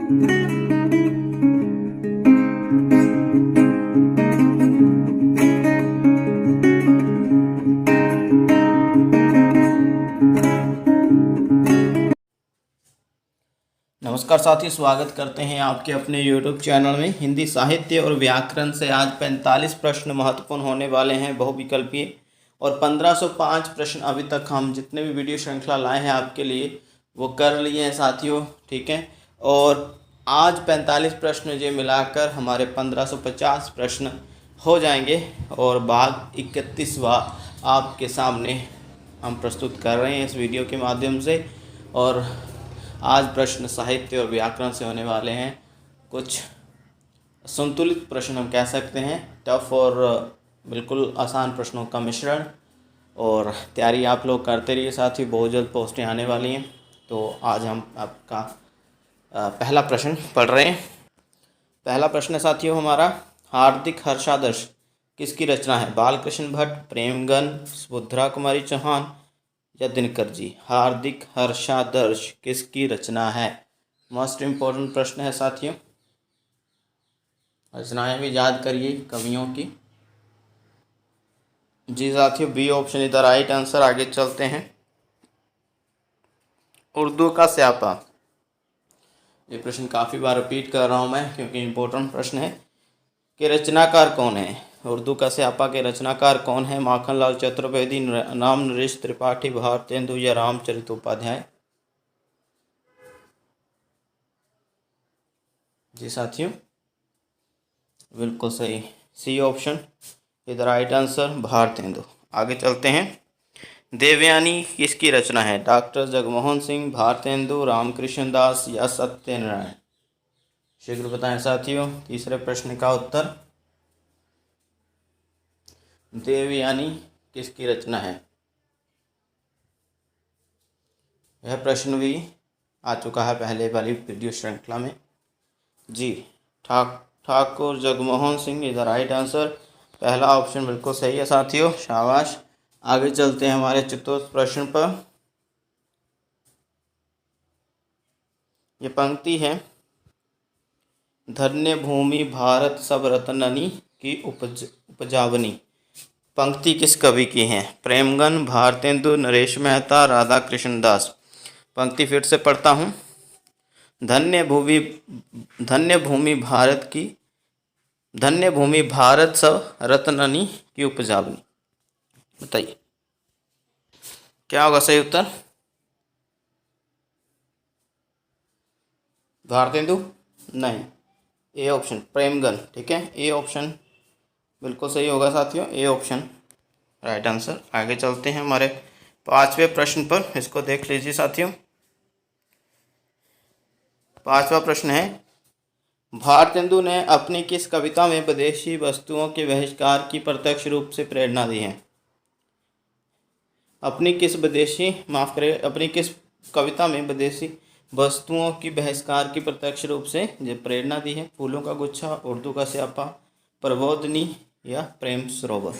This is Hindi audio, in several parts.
नमस्कार साथियों, स्वागत करते हैं आपके अपने YouTube चैनल में। हिंदी साहित्य और व्याकरण से आज 45 प्रश्न महत्वपूर्ण होने वाले हैं, बहुविकल्पीय। और 1505 प्रश्न अभी तक हम जितने भी वीडियो श्रृंखला लाए हैं आपके लिए वो कर लिए हैं साथियों, ठीक है। और आज 45 प्रश्न जो मिलाकर हमारे 1550 प्रश्न हो जाएंगे और भाग 31वां आपके सामने हम प्रस्तुत कर रहे हैं इस वीडियो के माध्यम से। और आज प्रश्न साहित्य और व्याकरण से होने वाले हैं। कुछ संतुलित प्रश्न हम कह सकते हैं, टफ और बिल्कुल आसान प्रश्नों का मिश्रण। और तैयारी आप लोग करते रहिए साथ ही, बहुत जल्द पोस्टें आने वाली हैं। तो आज हम आपका पहला प्रश्न पढ़ रहे हैं। पहला प्रश्न साथियों हमारा, हार्दिक हर्षादर्श किसकी रचना है? बालकृष्ण भट्ट, प्रेमगन, सुभद्रा कुमारी चौहान या दिनकर जी। हार्दिक हर्षादर्श किसकी रचना है? मोस्ट इम्पोर्टेंट प्रश्न है साथियों। रचनाएं भी याद करिए कवियों की। जी साथियों, B option is the right answer. आगे चलते हैं। उर्दू का स्यापा, ये प्रश्न काफ़ी बार रिपीट कर रहा हूँ मैं क्योंकि इम्पोर्टेंट प्रश्न है। कि रचनाकार कौन है? उर्दू का स्यापा के रचनाकार कौन है? माखनलाल चतुर्वेदी, राम नरेश त्रिपाठी, भारतेंदु या रामचरित उपाध्याय। जी साथियों, बिल्कुल सही, C option is the right answer, Bharatendu. आगे चलते हैं। देवयानी किसकी रचना है? डॉक्टर जगमोहन सिंह, भारतेंदु, रामकृष्ण दास या सत्यनारायण। शीघ्र बताएं साथियों तीसरे प्रश्न का उत्तर। देवयानी किसकी रचना है? यह प्रश्न भी आ चुका है पहले वाली वीडियो श्रृंखला में। जी, Thakur Jagmohan Singh is the right answer. पहला ऑप्शन बिल्कुल सही है साथियों, शाबाश। आगे चलते हैं हमारे चतुर्थ प्रश्न पर। ये पंक्ति है, धन्य भूमि भारत सब रत्ननी की उपजावनी। पंक्ति किस कवि की है? प्रेमगन, भारतेंदु, नरेश मेहता, राधा कृष्ण दास। पंक्ति फिर से पढ़ता हूँ। धन्य भूमि भारत सब रत्ननी की उपजावनी। बताइए क्या होगा सही उत्तर? भारतेंदु नहीं, ए ऑप्शन प्रेमगन, ठीक है। ए ऑप्शन बिल्कुल सही होगा साथियों, ए ऑप्शन राइट आंसर। आगे चलते हैं हमारे पांचवें प्रश्न पर, इसको देख लीजिए साथियों। पांचवा प्रश्न है, भारतेंदु ने अपनी किस कविता में विदेशी वस्तुओं के बहिष्कार की प्रत्यक्ष रूप से प्रेरणा दी है? अपनी किस कविता में विदेशी वस्तुओं की बहिष्कार की प्रत्यक्ष रूप से जो प्रेरणा दी है? फूलों का गुच्छा, उर्दू का स्यापा, प्रबोधिनी या प्रेम सरोवर।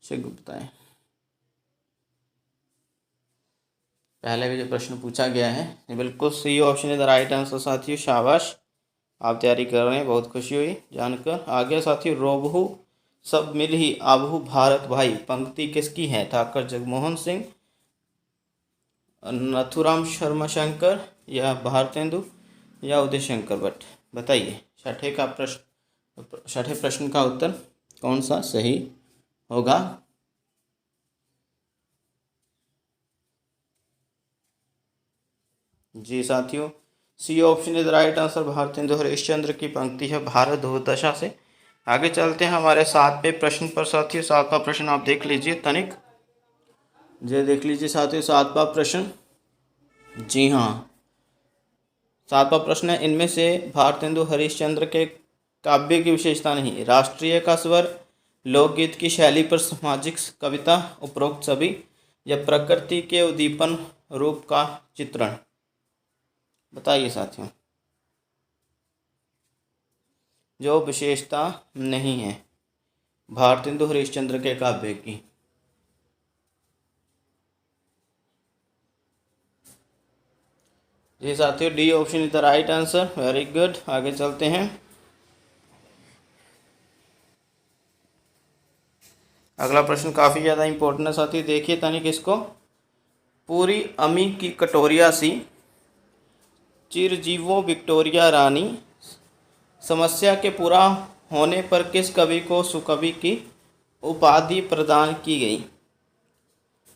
शीघ्र बताएं। पहले भी जो प्रश्न पूछा गया है बिल्कुल C option is the right answer साथियों, शाबाश। आप तैयारी कर रहे हैं, बहुत खुशी हुई जानकर। आगे साथियों, रोबहू सब मिल ही आबहू भारत भाई। पंक्ति किसकी है? ठाकुर जगमोहन सिंह, नथुराम शर्मा शंकर या भारतेंदु या उदय शंकर भट्ट। बताइए छठे प्रश्न का उत्तर कौन सा सही होगा? जी साथियों, C option is right answer, Bharatendu Harishchandra की पंक्ति है भारत दुर्दशा से। आगे चलते हैं हमारे सातवें प्रश्न पर साथियों। सातवां प्रश्न आप देख लीजिए तनिक, जी देख लीजिए साथियों सातवां प्रश्न। जी हाँ, सातवां प्रश्न है, इनमें से भारतेंदु हरिश्चंद्र के काव्य की विशेषता नहीं। राष्ट्रीय का स्वर, लोकगीत की शैली पर सामाजिक कविता, उपरोक्त सभी या प्रकृति के उद्दीपन रूप का चित्रण। बताइए साथियों जो विशेषता नहीं है भारतेंदु हरिश्चंद्र के काव्य की। जी साथियों, D option is the right answer. Very good, आगे चलते हैं। अगला प्रश्न काफ़ी ज़्यादा इंपॉर्टेंट है साथियों, देखिए तनिक इसको। पूरी अमी की कटोरिया सी, चिरजीवों विक्टोरिया रानी, समस्या के पूरा होने पर किस कवि को सुकवि की उपाधि प्रदान की गई?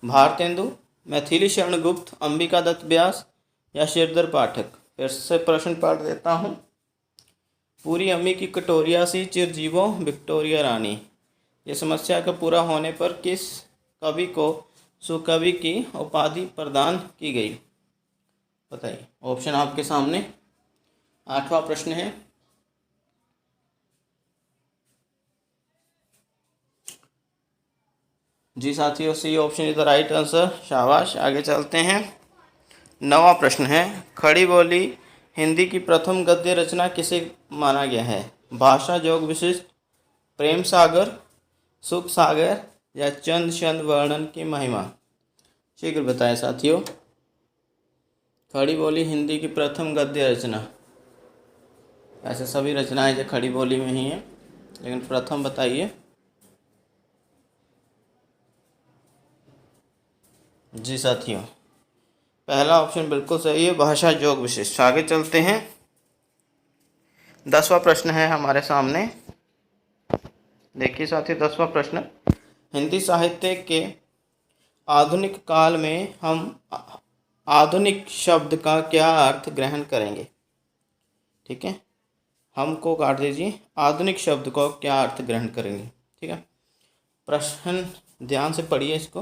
भारतेंदु, मैथिली शरण गुप्त, अंबिका दत्त व्यास या श्रीधर पाठक? फिर से प्रश्न पढ़ देता हूँ। पूरी अम्मी की कटोरिया सी, चिरजीवों विक्टोरिया रानी, ये समस्या के पूरा होने पर किस कवि को सुकवि की उपाधि प्रदान की गई? बताइए। ऑप्शन आपके सामने। 8वां प्रश्न है। जी साथियों, C option is the right answer. शाबाश, आगे चलते हैं। 9वां प्रश्न है। खड़ी बोली हिंदी की प्रथम गद्य रचना किसे माना गया है? भाषा जोग विशिष्ट, प्रेम सागर, सुख सागर या चंद चंद वर्णन की महिमा? शीघ्र बताएं साथियों। खड़ी बोली हिंदी की प्रथम गद्य रचना, ऐसे सभी रचनाएं जो खड़ी बोली में ही हैं, लेकिन प्रथम बताइए। जी साथियों, पहला ऑप्शन बिल्कुल सही है, भाषा जोग विशिष्ट। आगे चलते हैं। 10वां प्रश्न है हमारे सामने। देखिए साथियों, 10वां प्रश्न। हिंदी साहित्य के आधुनिक काल में हम आधुनिक शब्द का क्या अर्थ ग्रहण करेंगे? ठीक है, हमको काट दीजिए। आधुनिक शब्द को क्या अर्थ ग्रहण करेंगे? ठीक है, प्रश्न ध्यान से पढ़िए इसको।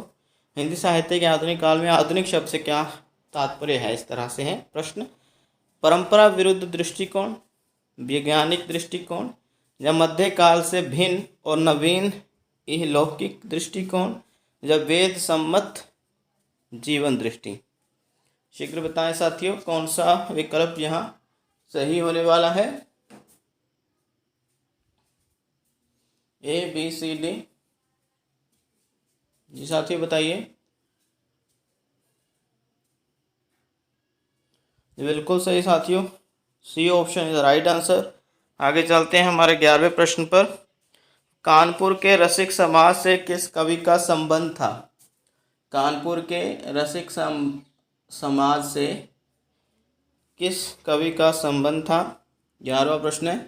हिंदी साहित्य के आधुनिक काल में आधुनिक शब्द से क्या तात्पर्य है? इस तरह से है प्रश्न। परंपरा विरुद्ध दृष्टिकोण, वैज्ञानिक दृष्टिकोण या मध्यकाल से भिन्न और नवीन इहलौकिक दृष्टिकोण या वेद सम्मत जीवन दृष्टि? शीघ्र बताएं साथियों, कौन सा विकल्प यहाँ सही होने वाला है? ए, बी, सी, डी? जी साथियों बताइए। बिल्कुल सही साथियों, C option is right answer. आगे चलते हैं हमारे 11वें प्रश्न पर। कानपुर के रसिक समाज से किस कवि का संबंध था? कानपुर के रसिक समाज से किस कवि का संबंध था? 11वां प्रश्न है,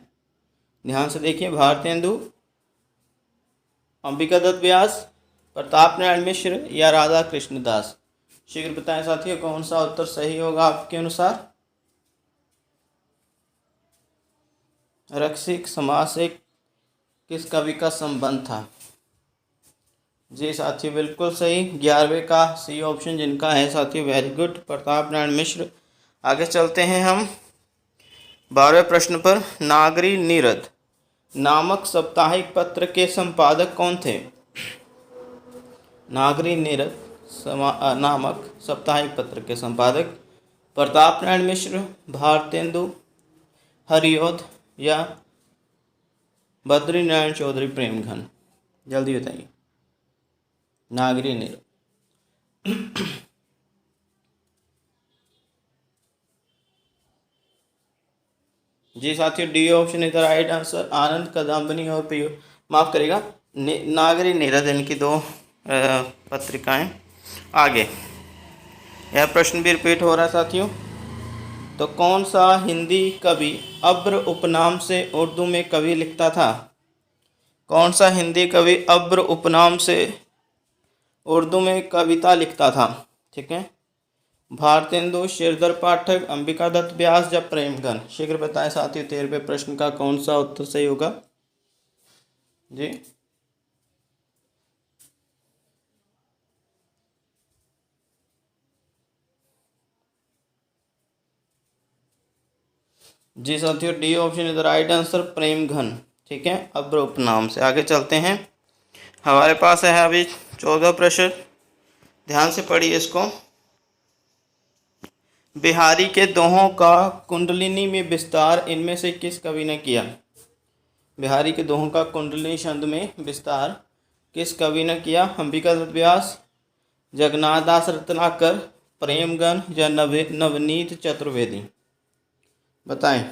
ध्यान से देखिए। भारतेंदु, अंबिका दत्त व्यास, प्रताप नारायण मिश्र या राधा कृष्ण दास? शीघ्र बताएं साथियों, कौन सा उत्तर सही होगा आपके अनुसार? रसिक समाज से किस कवि का संबंध था? जी साथियों बिल्कुल सही, 11वें का सी ऑप्शन जिनका है साथियों, वेरी गुड, प्रताप नारायण मिश्र। आगे चलते हैं हम 12वें प्रश्न पर। नागरी नीरद नामक साप्ताहिक पत्र के संपादक कौन थे? नागरी नीरद नामक साप्ताहिक पत्र के संपादक प्रताप नारायण मिश्र, भारतेंदु हरिऔध या बद्री नारायण चौधरी प्रेमघन? जल्दी बताइए। नागरी नीरद। जी साथियों, D option is the right answer. Anand Kadambini और माफ करेगा, नागरी नीरद, इनकी दो पत्रिकाएं। आगे यह प्रश्न भी रिपीट हो रहा है साथियों। तो कौन सा हिंदी कवि अब्र उपनाम से उर्दू में कवि लिखता था? कौन सा हिंदी कवि अब्र उपनाम से उर्दू में कविता लिखता था? ठीक है, भारतेंदु, श्रीधर पाठक, अंबिका दत्त व्यास या प्रेमघन? शीघ्र बताएं साथियों, 13वें प्रश्न का कौन सा उत्तर सही होगा? जी जी साथियों, D option is the right answer, Premghan. ठीक है, अब्र उपनाम से। आगे चलते हैं, हमारे पास है अभी 14 प्रश्न, ध्यान से पढ़िए इसको। बिहारी के दोहों का कुंडलिनी में विस्तार इनमें से किस कवि ने किया? बिहारी के दोहों का कुंडलिनी छंद में विस्तार किस कवि ने किया? अंबिका दत्त व्यास, जगन्नाथ दास रत्नाकर, प्रेमगन या नवनीत चतुर्वेदी? बताएं।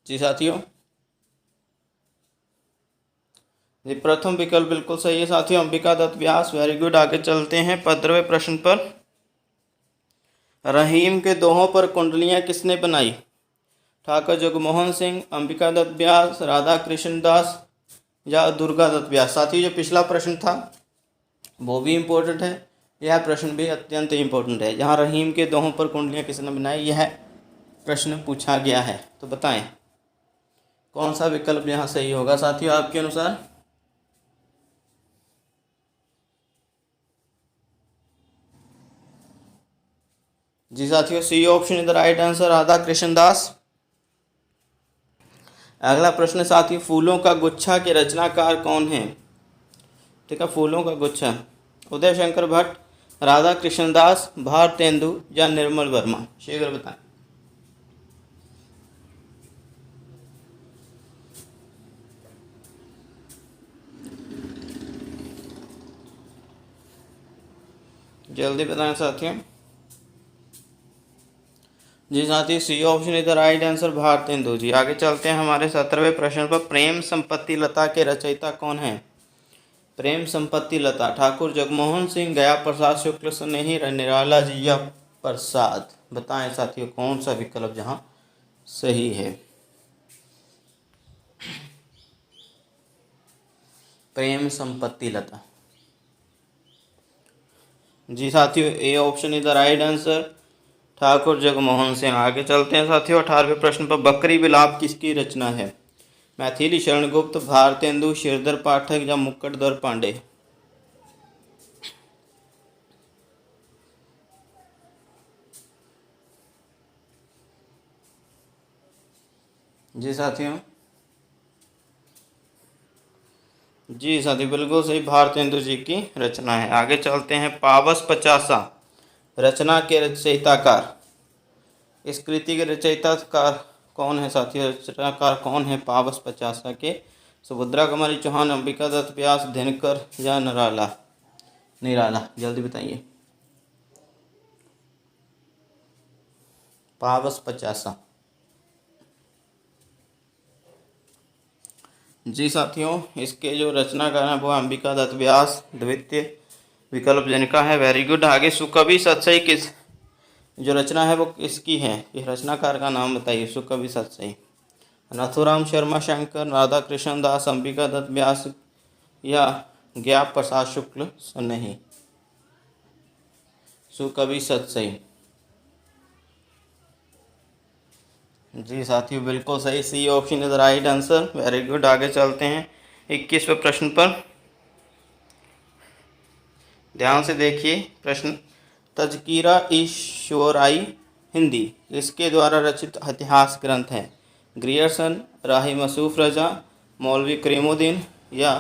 जी साथियों, ये प्रथम विकल्प बिल्कुल सही है साथियों, अंबिका दत्त व्यास। Very good. आगे चलते हैं 15वें प्रश्न पर। रहीम के दोहों पर कुंडलियां किसने बनाई? ठाकुर जगमोहन सिंह, अंबिका दत्त व्यास, राधा कृष्ण दास या दुर्गा दत्त व्यास? साथियों, जो पिछला प्रश्न था वो भी इम्पोर्टेंट है, यह प्रश्न भी अत्यंत इम्पोर्टेंट है। जहाँ रहीम के दोहों पर कुंडलियां किसने बनाई, यह प्रश्न पूछा गया है। तो बताएं कौन सा विकल्प यहाँ सही होगा साथियों आपके अनुसार? जी साथियों, C option is the right answer, Radha Krishna Das. अगला प्रश्न साथियों, फूलों का गुच्छा के रचनाकार कौन है? ठीक है, फूलों का गुच्छा, उदय शंकर भट्ट, राधा कृष्ण दास, भारतेंदु या निर्मल वर्मा? शीघ्र बताएं। जल्दी बताएं साथियों। जी साथियों, C option is the right answer, Bharatendu ji. आगे चलते हैं हमारे 17वें प्रश्न पर। प्रेम संपत्ति लता के रचयिता कौन है? प्रेम संपत्ति लता, ठाकुर जगमोहन सिंह, गया प्रसाद शुक्ल, स्नेही, निराला जी या प्रसाद? बताएं साथियों कौन सा विकल्प जहां सही है? प्रेम संपत्ति लता। जी साथियों, A option is the right answer, Thakur Jagmohan Singh. आगे चलते हैं साथियों 18वें प्रश्न पर। बकरी विलाप किसकी रचना है? मैथिली शरण गुप्त, भारतेंदु, श्रीधर पाठक या मुक्कटधर पांडे? जी साथियों, जी साथियों बिल्कुल सही, भारतेंदु जी की रचना है। आगे चलते हैं पावस पचासा रचना के रचयिताकार, इस कृति के रचयिताकार कौन है साथियों? रचनाकार कौन है पावस पचासा के? सुभद्रा कुमारी चौहान, अंबिका दत्त व्यास, दिनकर या निराला? निराला, जल्दी बताइए। पावस पचासा। जी साथियों, इसके जो रचनाकार हैं वो अंबिका दत्त व्यास, द्वितीय विकल्प जिनका है। Very good. आगे सुकवि सतसई किस जो रचना है वो किसकी है? इस रचनाकार का नाम बताइए। सुकवि सतसई, नथुराम शर्मा शंकर, राधा कृष्ण दास, अंबिका दत्त व्यास या गया प्रसाद शुक्ल नहीं? सुकवि सतसई। जी साथियों बिल्कुल सही, C option is the right answer. Very good. आगे चलते हैं 21वें प्रश्न पर। ध्यान से देखिए प्रश्न। तज़किरा ईश्वराई हिंदी इसके द्वारा रचित इतिहास ग्रंथ है? ग्रियर्सन, राही मसूफ रजा, मौलवी करीमुद्दीन या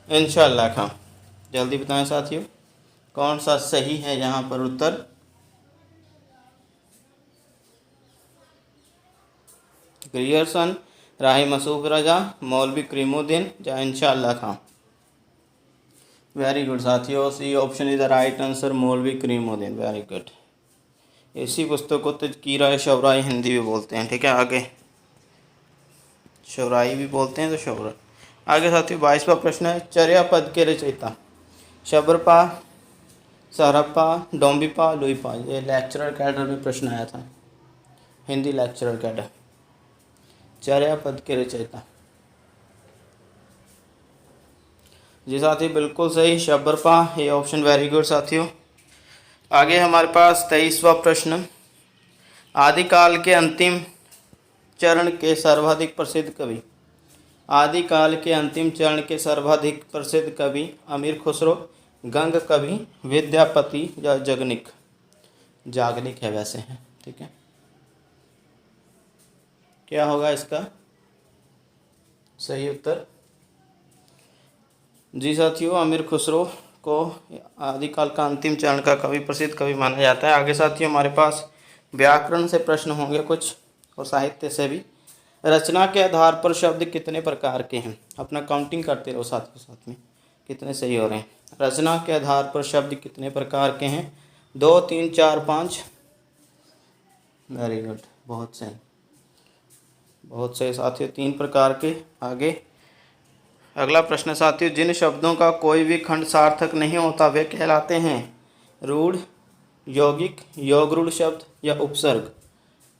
इंशाअल्लाह खां? जल्दी बताएं साथियों कौन सा सही है यहाँ पर उत्तर? ग्रियर्सन, राही मसूफ रजा, मौलवी करीमुद्दीन या इंशाअल्लाह खां? वेरी गुड साथियों, C option is the right answer, Maulvi Karimuddin. Very good. इसी पुस्तक को तज़किरा शौराई हिंदी भी बोलते हैं। ठीक है, आगे शौराई भी बोलते हैं तो शौरा। आगे साथियों 22वां प्रश्न है। चर्या पद के रचयिता? शबरपा, सरप्पा, डोम्बिपा, लुईपा? ये लेक्चरर कैडर में प्रश्न आया था, हिंदी लेक्चरर कैडर। चर्या पद के रचयिता? जी साथी बिल्कुल सही, शबरपा, ये ऑप्शन। वेरी गुड साथियों। आगे हमारे पास 23वां प्रश्न। आदिकाल के अंतिम चरण के सर्वाधिक प्रसिद्ध कवि? आदिकाल के अंतिम चरण के सर्वाधिक प्रसिद्ध कवि अमीर खुसरो, गंग कवि, विद्यापति या जगनिक? जागनिक है वैसे है। ठीक है, क्या होगा इसका सही उत्तर? जी साथियों, अमीर खुसरो को आदिकाल का अंतिम चरण का कवि, प्रसिद्ध कवि माना जाता है। आगे साथियों हमारे पास व्याकरण से प्रश्न होंगे कुछ और साहित्य से भी। रचना के आधार पर शब्द कितने प्रकार के हैं? अपना काउंटिंग करते रहो साथियों, साथ में कितने सही हो रहे हैं। रचना के आधार पर शब्द कितने प्रकार के हैं? 2, 3, 4, 5। वेरी गुड, बहुत सही, बहुत सही साथियों, 3 प्रकार के। आगे अगला प्रश्न साथियों, जिन शब्दों का कोई भी खंड सार्थक नहीं होता वे कहलाते हैं? रूढ़, यौगिक, योगरूढ़ शब्द या उपसर्ग?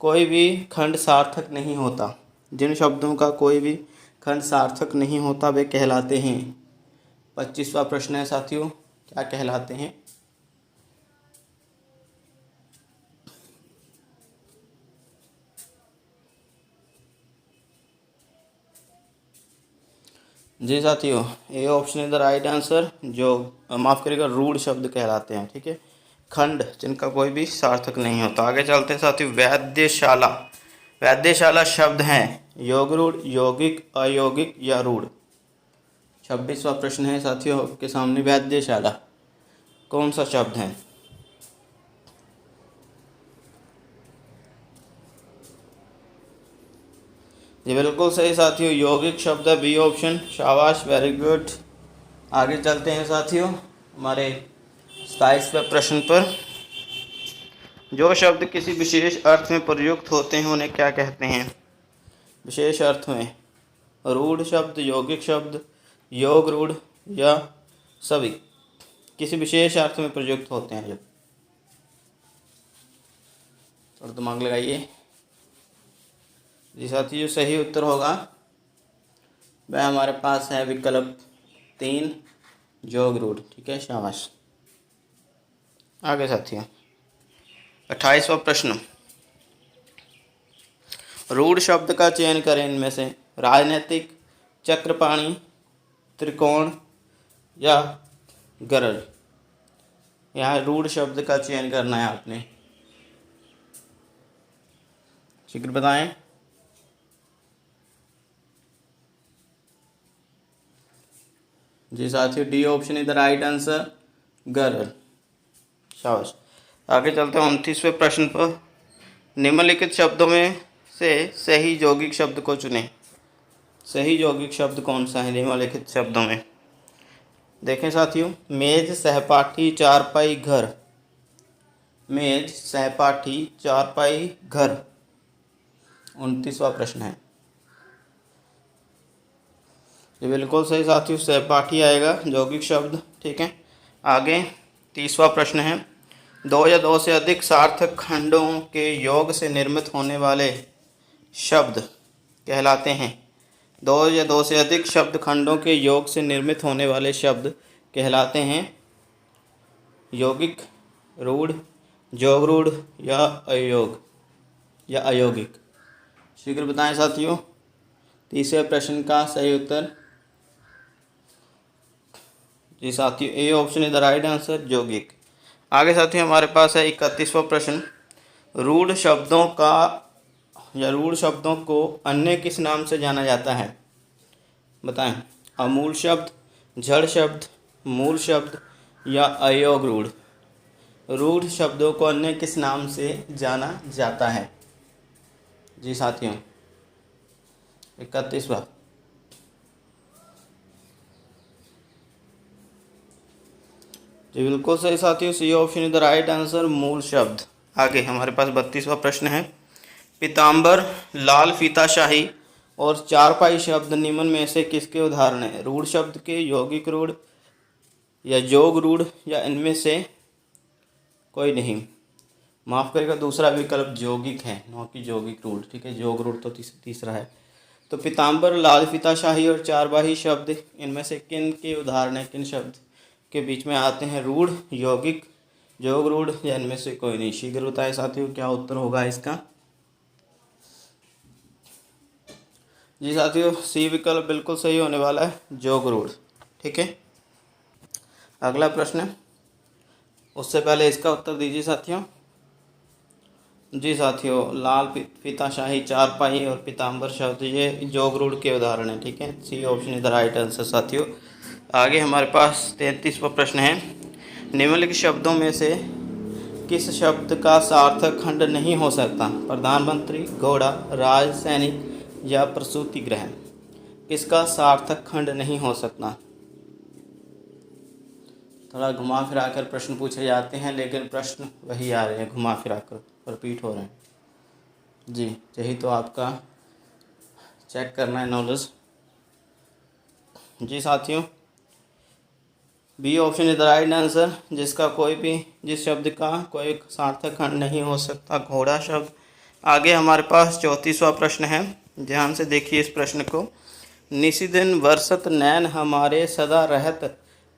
कोई भी खंड सार्थक नहीं होता, जिन शब्दों का कोई भी खंड सार्थक नहीं होता वे कहलाते हैं। 25वां प्रश्न है साथियों, क्या कहलाते हैं? जी साथियों, A option is the right answer. जो माफ़ करिएगा, रूढ़ शब्द कहलाते हैं, ठीक है, खंड जिनका कोई भी सार्थक नहीं होता। आगे चलते हैं साथियों, वैद्यशाला। वैद्यशाला शब्द हैं योगरूढ़, यौगिक, अयौगिक या रूढ़? 26वां प्रश्न है साथियों आपके सामने, वैद्यशाला कौन सा शब्द है? ये बिल्कुल सही साथियों, यौगिक शब्द है, बी ऑप्शन। शाबाश, वेरी गुड। आगे चलते हैं साथियों हमारे 27वें प्रश्न पर। जो शब्द किसी विशेष अर्थ में प्रयुक्त होते हैं उन्हें क्या कहते हैं? विशेष अर्थ में रूढ़ शब्द, यौगिक शब्द, योग रूढ़ या सभी? किसी विशेष अर्थ में प्रयुक्त होते हैं जब, थोड़ा दिमाग लगाइए। जी साथियों, सही उत्तर होगा वह हमारे पास है विकल्प 3, योग रूढ़, ठीक है, शाबाश। आगे साथियों 28वां प्रश्न, रूढ़ शब्द का चयन करें इनमें से। राजनीतिक, चक्रपाणी, त्रिकोण या गरज? यहाँ रूढ़ शब्द का चयन करना है आपने, शीघ्र बताएं। जी साथियों, D option is the right answer, गरज, शाबाश। आगे चलते हैं 29वें प्रश्न पर। निम्नलिखित शब्दों में से सही यौगिक शब्द को चुनें। सही यौगिक शब्द कौन सा है निम्नलिखित शब्दों में? देखें साथियों, मेज, सहपाठी, चारपाई, घर। मेज, सहपाठी, चारपाई, घर 29वां प्रश्न है। ये बिल्कुल सही साथियों, सहपाठी आएगा यौगिक शब्द, ठीक है। आगे 30वां प्रश्न है, 2 या 2 से अधिक सार्थक खंडों के योग से निर्मित होने वाले शब्द कहलाते हैं? 2 या 2 से अधिक शब्द खंडों के योग से निर्मित होने वाले शब्द कहलाते हैं यौगिक, रूढ़, योगरूढ़ या अयोग या अयौगिक? शीघ्र बताएं साथियों 30वें प्रश्न का सही उत्तर। जी साथियों, A option is the right answer, यौगिक। आगे साथियों हमारे पास है 31वां प्रश्न, रूढ़ शब्दों का या रूढ़ शब्दों को अन्य किस नाम से जाना जाता है? बताएं। अमूल शब्द, जड़ शब्द, मूल शब्द या अयोग रूढ़? रूढ़ शब्दों को अन्य किस नाम से जाना जाता है? जी साथियों 31वां। जी बिल्कुल सही साथियों, C option is the right answer, मूल शब्द। आगे हमारे पास 32वां प्रश्न है, पीताम्बर, लाल फीताशाही और चारपाई शब्द निम्न में से किसके उदाहरण हैं? रूढ़ शब्द के, यौगिक रूढ़ या योग रूढ़ या इनमें से कोई नहीं? माफ़ करेगा, दूसरा विकल्प यौगिक है, न कि यौगिक रूढ़, ठीक है, योग रूढ़ तो तीसरा है। तो पीताम्बर, लाल फीताशाही और चारपाई शब्द इनमें से किन के उदाहरण हैं? किन शब्द के बीच में आते हैं? रूढ़, यौगिक, योग रूढ़ या इनमें से कोई नहीं? शीघ्र बताएं साथियों क्या उत्तर होगा इसका। जी साथियों, सी विकल्प बिल्कुल सही होने वाला है, योग रूढ़, ठीक है। अगला प्रश्न, उससे पहले इसका उत्तर दीजिए साथियों। जी साथियों, लाल फीताशाही, चारपाई और पीताम्बर शब्द ये योग रूढ़ के उदाहरण हैं, ठीक है, C option is the right answer साथियों। आगे हमारे पास 33वां प्रश्न है, निम्नलिखित शब्दों में से किस शब्द का सार्थक खंड नहीं हो सकता? प्रधानमंत्री, घोड़ा, राज, सैनिक, या प्रसूति गृह? किसका सार्थक खंड नहीं हो सकता? थोड़ा घुमा फिरा कर प्रश्न पूछे जाते हैं, लेकिन प्रश्न वही आ रहे हैं, घुमा फिरा कर रिपीट हो रहे हैं। जी, यही तो आपका चेक करना है नॉलेज। जी साथियों, B option is the right answer. जिस शब्द का कोई सार्थक खंड नहीं हो सकता, घोड़ा शब्द। आगे हमारे पास 34वां प्रश्न है, ध्यान से देखिए इस प्रश्न को। निशिदिन वर्षत नैन हमारे सदा रहत,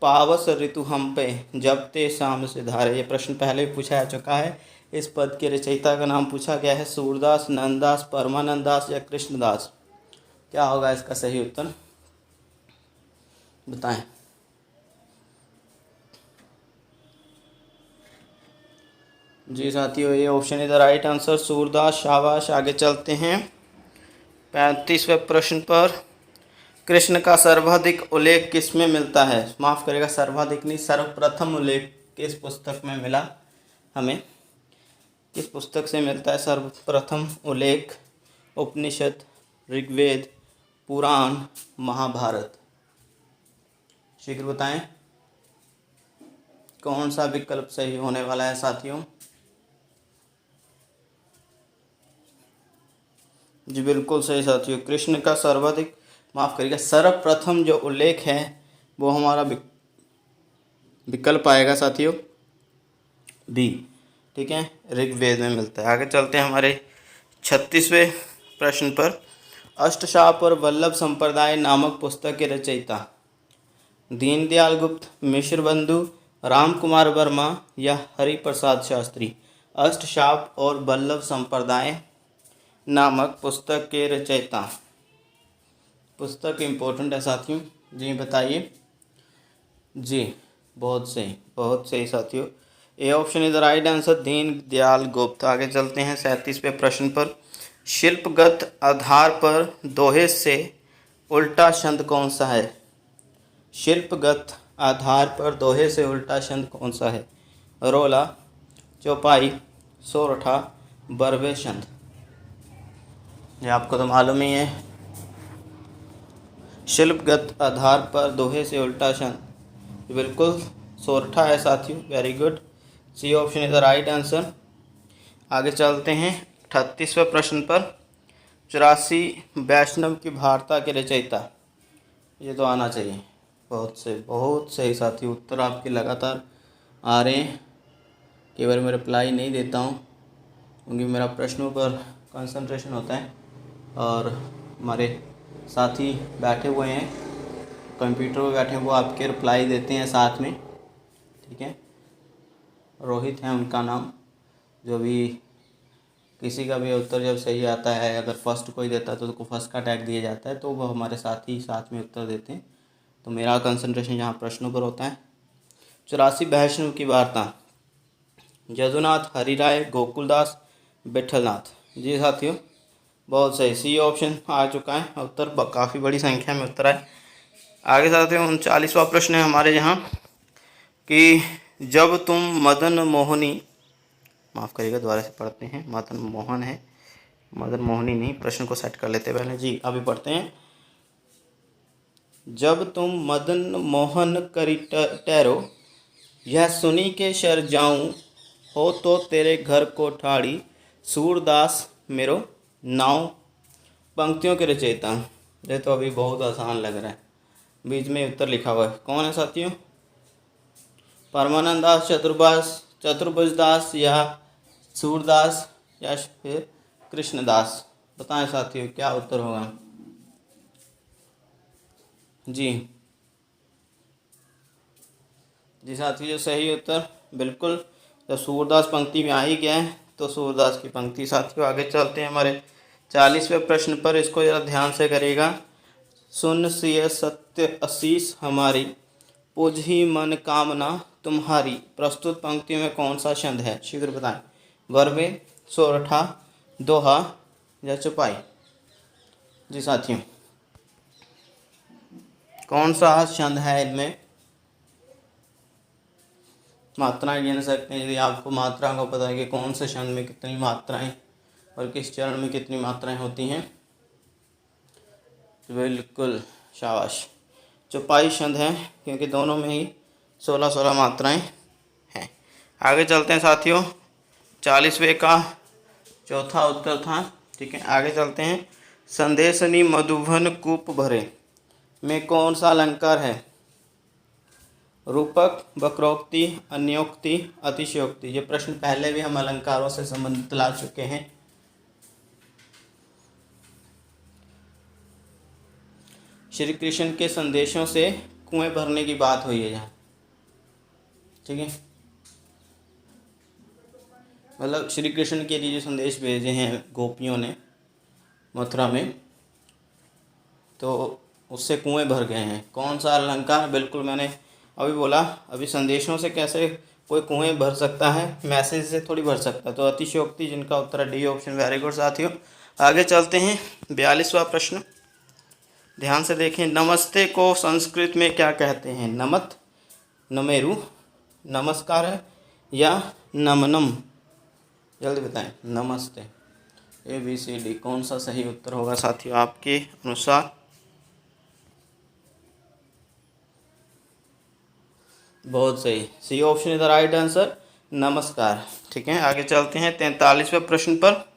पावस ऋतु हम पे जब ते शाम से धारे। ये प्रश्न पहले भी पूछा जा चुका है। इस पद के रचयिता का नाम पूछा गया है, सूरदास, नंददास, परमानंद दास या कृष्णदास। क्या होगा इसका सही उत्तर, बताएं। जी साथियों, ये option is the right answer, Surdas. शाबाश, आगे चलते हैं 35वें प्रश्न पर। कृष्ण का सर्वाधिक उल्लेख किस में मिलता है? माफ़ करेगा, सर्वाधिक नहीं, सर्वप्रथम उल्लेख किस पुस्तक में मिला हमें? किस पुस्तक से मिलता है सर्वप्रथम उल्लेख? उपनिषद, ऋग्वेद, पुराण, महाभारत। शीघ्र बताएं कौन सा विकल्प सही होने वाला है साथियों। जी बिल्कुल सही साथियों, कृष्ण का सर्वाधिक, माफ़ करिएगा, सर्वप्रथम जो उल्लेख है वो हमारा विकल्प आएगा साथियों, बी। ठीक है, ऋग्वेद में मिलता है। आगे चलते हैं हमारे 36वें प्रश्न पर। अष्टशाप और वल्लभ संप्रदाय नामक पुस्तक के रचयिता दीनदयाल गुप्त, मिश्र बंधु, राम कुमार वर्मा या हरिप्रसाद शास्त्री। अष्टशाप और वल्लभ संप्रदाय नामक पुस्तक के रचयिता। पुस्तक इम्पोर्टेंट है साथियों, जी बताइए। जी बहुत सही साथियों, A option is the right answer, Deendayal गुप्त। आगे चलते हैं 37वें प्रश्न पर। शिल्पगत आधार पर दोहे से उल्टा छंद कौन सा है? शिल्पगत आधार पर दोहे से उल्टा छंद कौन सा है? रोला, चौपाई, सोरठा, बरवे छंद। ये आपको तो मालूम ही है, शिल्पगत आधार पर दोहे से उल्टा छंद बिल्कुल सोरठा है साथियों, very good. C option is the right answer. आगे चलते हैं 38वें प्रश्न पर। 84 वैष्णव की वार्ता के रचयिता। ये तो आना चाहिए, बहुत सही साथियों, उत्तर आपके लगातार आ रहे हैं। केवल मैं रिप्लाई नहीं देता हूँ क्योंकि मेरा प्रश्नों पर कंसंट्रेशन होता है और हमारे साथी बैठे हुए हैं कंप्यूटर पर बैठे हैं, वो आपके रिप्लाई देते हैं साथ में। ठीक है, रोहित है उनका नाम। जो भी किसी का भी उत्तर जब सही आता है, अगर फर्स्ट कोई देता है तो उसको फर्स्ट का टैग दिया जाता है, तो वो हमारे साथी साथ में उत्तर देते हैं। तो मेरा कंसंट्रेशन यहाँ प्रश्नों पर होता है। 84 वैष्णव की वार्ता, यदुनाथ, हरिराय, गोकुलदास, विठलनाथ। जी साथियों बहुत सही, सी ऑप्शन आ चुका है उत्तर, काफ़ी बड़ी संख्या में उत्तर आए। आगे साथियों 39वां प्रश्न है हमारे यहाँ कि जब तुम मदन मोहनी, माफ़ करिएगा दोबारा से पढ़ते हैं, मदन मोहन है, मदन मोहनी नहीं, प्रश्न को सेट कर लेते पहले। जी अभी पढ़ते हैं। जब तुम मदन मोहन करी टहरो, यह सुनी के शर जाऊं, हो तो तेरे घर को ठाड़ी, सूरदास मेरो नाव। पंक्तियों के रचयिता, ये तो अभी बहुत आसान लग रहा है, बीच में उत्तर लिखा हुआ है, कौन है साथियों? परमानंद दास, चतुर्भुज दास या सूरदास या फिर कृष्णदास। बताएं साथियों क्या उत्तर होगा। जी साथियों सही उत्तर बिल्कुल, जब सूरदास पंक्ति में आ ही गया है तो सूरदास की पंक्ति। साथियों आगे चलते हैं हमारे 40वें प्रश्न पर, इसको जरा ध्यान से करेगा। सुन सिय सत्य आशीष हमारी, पुजहि मन कामना तुम्हारी। प्रस्तुत पंक्ति में कौन सा छंद है? शीघ्र बताएं। वर्वे, सोरठा, दोहा या चौपाई। जी साथियों कौन सा छंद है इनमें? मात्राएं गिन सकते हैं, यदि आपको मात्रा को पता है कि कौन से छंद में कितनी मात्राएं और किस चरण में कितनी मात्राएं होती हैं। बिल्कुल, शाबाश। चौपाई छंद है क्योंकि दोनों में ही 16-16 मात्राएं हैं। आगे चलते हैं साथियों, 40वें का चौथा उत्तर था। ठीक है, आगे चलते हैं। संदेशनी मधुबन कूप भरे में कौन सा अलंकार है? रूपक, वक्रोक्ति, अन्योक्ति, अतिशयोक्ति। ये प्रश्न पहले भी हम अलंकारों से संबंधित ला चुके हैं। श्री कृष्ण के संदेशों से कुएं भरने की बात हुई है यहाँ। ठीक है, मतलब श्री कृष्ण के लिए जो संदेश भेजे हैं गोपियों ने मथुरा में, तो उससे कुएं भर गए हैं। कौन सा अलंकार? बिल्कुल, मैंने अभी बोला, अभी संदेशों से कैसे कोई कुएं भर सकता है, मैसेज से थोड़ी भर सकता। तो अतिशयोक्ति, जिनका उत्तर है डी ऑप्शन। वेरी गुड साथियों। आगे चलते हैं, 42वां प्रश्न, ध्यान से देखें। नमस्ते को संस्कृत में क्या कहते हैं? नमत, नमेरु, नमस्कार है या नमनम? जल्दी बताएं। नमस्ते, ABCD, कौन सा सही उत्तर होगा साथियों आपके अनुसार? बहुत सही, C option is the right answer, नमस्कार। ठीक है, आगे चलते हैं 43वें प्रश्न पर।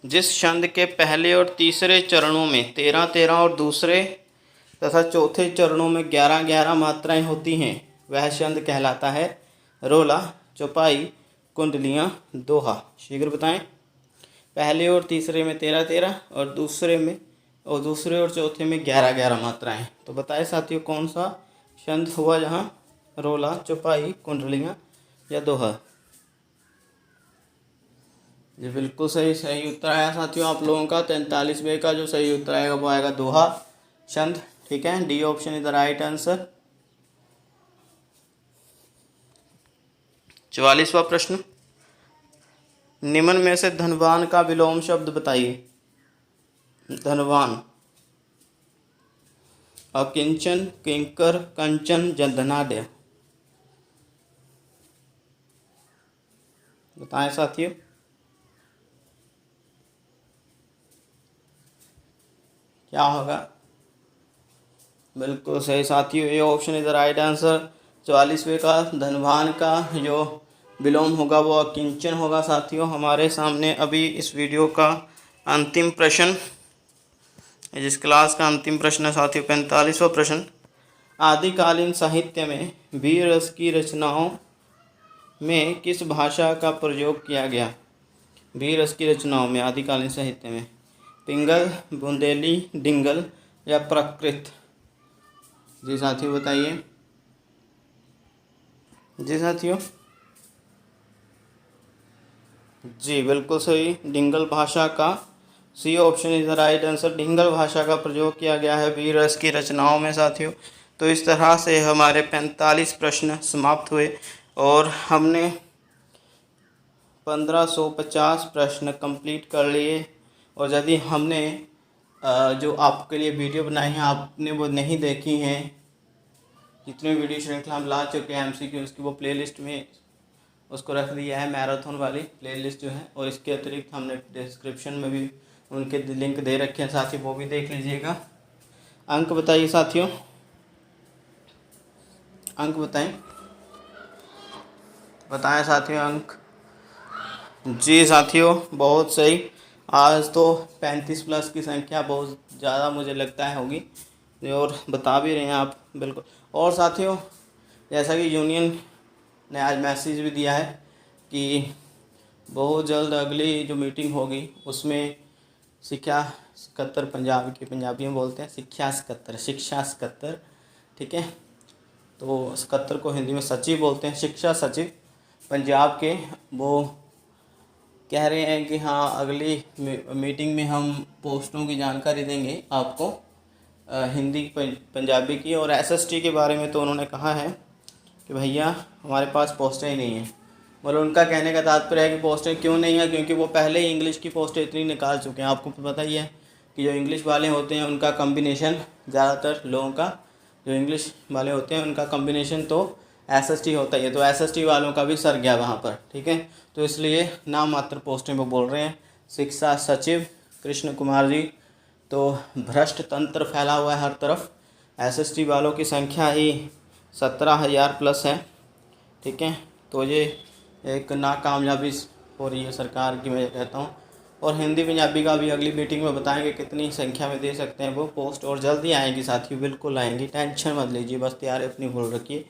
जिस छंद के पहले और तीसरे चरणों में 13-13 और दूसरे तथा चौथे चरणों में 11-11 मात्राएं होती हैं, वह छंद कहलाता है? रोला, चौपाई, कुंडलियाँ, दोहा। शीघ्र बताएं। पहले और तीसरे में 13-13 और दूसरे और चौथे में 11-11 मात्राएं। तो बताएं साथियों, कौन सा छंद हुआ जहाँ? रोला, चौपाई, कुंडलियाँ या दोहा? जी बिल्कुल सही उत्तर आया साथियों आप लोगों का। 43वें का जो सही उत्तर आएगा वो आएगा दोहा छंद। ठीक है, D option is the right answer. 44वां प्रश्न, निम्न में से धनवान का विलोम शब्द बताइए। धनवान, अकिंचन, किंकर, कंचन, धनाढ्य। बताएं साथियों। क्या होगा? बिल्कुल सही साथियों, A option is the right answer. 44वें का धनवान का जो विलोम होगा वो अकिंचन होगा साथियों। हमारे सामने अभी इस वीडियो का अंतिम प्रश्न, जिस क्लास का अंतिम प्रश्न है साथियों, 45वां प्रश्न। आदिकालीन साहित्य में वीर रस की रचनाओं में किस भाषा का प्रयोग किया गया? वीर रस की रचनाओं में आदिकालीन साहित्य में पिंगल, बुंदेली, डिंगल या प्राकृत? जी साथियों बताइए। जी साथियों, जी बिल्कुल सही, डिंगल भाषा का, C option is the right answer. Dingal भाषा का प्रयोग किया गया है वीर रस की रचनाओं में साथियों। तो इस तरह से हमारे 45 प्रश्न समाप्त हुए और हमने 1550 प्रश्न कंप्लीट कर लिए। और यदि हमने जो आपके लिए वीडियो बनाई हैं आपने वो नहीं देखी हैं, जितने वीडियो श्रृंखला हम ला चुके हैं MCQ उसकी, वो प्लेलिस्ट में उसको रख दिया है, मैराथन वाली प्लेलिस्ट जो है। और इसके अतिरिक्त हमने डिस्क्रिप्शन में भी उनके लिंक दे रखे हैं साथियों, वो भी देख लीजिएगा। अंक बताइए साथियों, अंक बताएं साथियों अंक। जी साथियों बहुत सही, आज तो 35 प्लस की संख्या बहुत ज़्यादा मुझे लगता है होगी, और बता भी रहे हैं आप बिल्कुल। और साथियों जैसा कि यूनियन ने आज मैसेज भी दिया है कि बहुत जल्द अगली जो मीटिंग होगी उसमें शिक्षा सकत्तर, पंजाबी में बोलते हैं शिक्षा सकत्तर। ठीक है, तो सकत्तर को हिंदी में सचिव बोलते हैं, शिक्षा सचिव पंजाब के, वो कह रहे हैं कि हाँ अगली मीटिंग में हम पोस्टों की जानकारी देंगे आपको, हिंदी पंजाबी की। और SST के बारे में तो उन्होंने कहा है कि भैया हमारे पास पोस्टें ही नहीं हैं। मतलब उनका कहने का तात्पर्य है कि पोस्टें क्यों नहीं है, क्योंकि वो पहले ही इंग्लिश की पोस्टें इतनी निकाल चुके हैं। आपको पता ही है कि जो इंग्लिश वाले होते हैं उनका कम्बिनेशन, ज़्यादातर लोगों का जो इंग्लिश वाले होते हैं उनका कम्बिनेशन तो SST होता ही है। तो SST वालों का भी सर गया वहाँ पर। ठीक है, तो इसलिए नाम मात्र पोस्टें वो बोल रहे हैं। शिक्षा सचिव कृष्ण कुमार जी तो भ्रष्ट तंत्र फैला हुआ है हर तरफ। एसएसटी वालों की संख्या ही 17,000 प्लस है, ठीक है। तो ये एक नाकामयाबी हो रही है सरकार की, मैं कहता हूँ। और हिंदी पंजाबी का भी अगली मीटिंग में बताएंगे कितनी संख्या में दे सकते हैं वो पोस्ट, और जल्दी आएंगी साथियों, बिल्कुल आएंगी, टेंशन मत लीजिए, बस तैयारी अपनी फुल रखिए।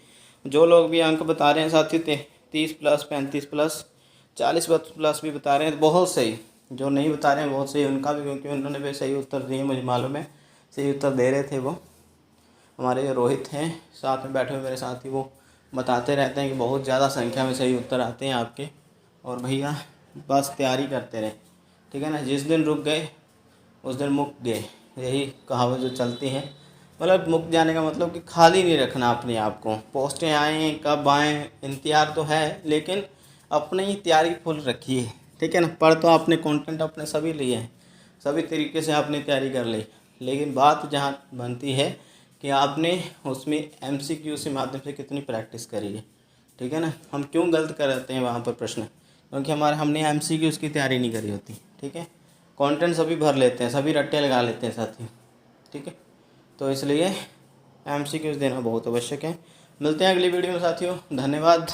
जो लोग भी अंक बता रहे हैं साथियों 30 प्लस, 35 प्लस, 40 प्लस भी बता रहे हैं, बहुत सही। जो नहीं बता रहे हैं बहुत सही उनका भी, क्योंकि उन्होंने भी सही उत्तर दिए, मुझे मालूम है, सही उत्तर दे रहे थे वो। हमारे रोहित हैं साथ में बैठे हुए मेरे साथी, वो बताते रहते हैं कि बहुत ज़्यादा संख्या में सही उत्तर आते हैं आपके। और भैया बस तैयारी करते रहे, ठीक है ना। जिस दिन रुक गए उस दिन मुक गए, यही कहावत जो चलती है। मतलब मुक जाने का मतलब कि खाली नहीं रखना अपने आप को। पोस्टें आएँ कब आएँ इंतज़ार तो है, लेकिन अपनी ही तैयारी फुल रखिए, ठीक है ना। पढ़ तो आपने कंटेंट अपने सभी लिए हैं, सभी तरीके से आपने तैयारी कर ली, लेकिन बात जहाँ बनती है कि आपने उसमें एमसीक्यू के माध्यम से कितनी प्रैक्टिस करी है, ठीक है ना। हम क्यों गलत करते हैं वहाँ पर प्रश्न, क्योंकि हमने एमसीक्यूज़ की तैयारी नहीं करी होती, ठीक है। कंटेंट सभी भर लेते हैं, सभी रट्टे लगा लेते हैं साथी, ठीक है। तो इसलिए एमसीक्यूज़ देना बहुत आवश्यक है। मिलते हैं अगली वीडियो में साथियों, धन्यवाद।